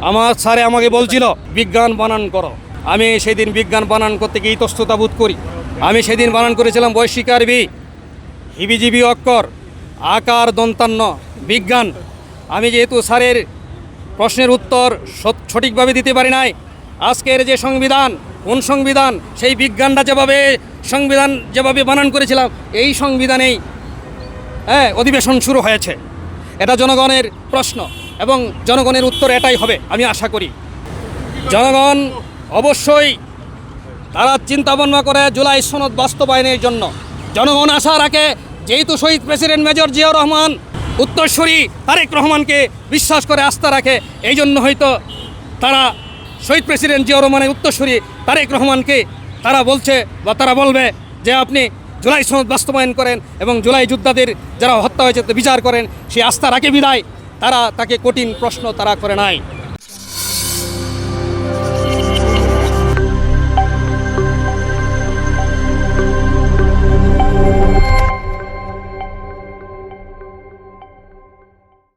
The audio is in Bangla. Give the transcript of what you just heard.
আমার স্যারে আমাকে বলছিল বিজ্ঞান বানান করো। আমি সেদিন বিজ্ঞান বানান করতে গিয়ে ইতস্ততা বোধ করি। আমি সেদিন বানান করেছিলাম বৈশ্বিক আরবি, হিবিজিবি অক্ষর, আকার দন্তান্ন বিজ্ঞান। আমি যেহেতু স্যারের প্রশ্নের উত্তর সঠিকভাবে দিতে পারি নাই, আজকের যে সংবিধান, কোন সংবিধান, সেই বিজ্ঞানটা যেভাবে বানান করেছিলাম, এই সংবিধানেই অধিবেশন শুরু হয়েছে। এটা জনগণের প্রশ্ন এবং জনগণের উত্তর এটাই হবে আমি আশা করি। জনগণ অবশ্যই তারা চিন্তা ভাবনা করে জুলাই সনদ বাস্তবায়নের জন্য। জনগণ আশা রাখে, যেহেতু শহীদ প্রেসিডেন্ট মেজর জিয়াউর রহমান উত্তরসূরি তারেক রহমানকে বিশ্বাস করে আস্থা রাখে, এই জন্য হয়তো তারা শহীদ প্রেসিডেন্ট জিয়াউর রহমানের উত্তরসূরি তারেক রহমানকে তারা বলছে বা তারা বলবে যে আপনি জুলাই সনদ বাস্তবায়ন করেন এবং জুলাই যোদ্ধাদের যারা হত্যা হয়েছে বিচার করেন। সেই আস্থা রাখে বিদায় তারা তাকে কঠিন প্রশ্ন তারা করে নাই।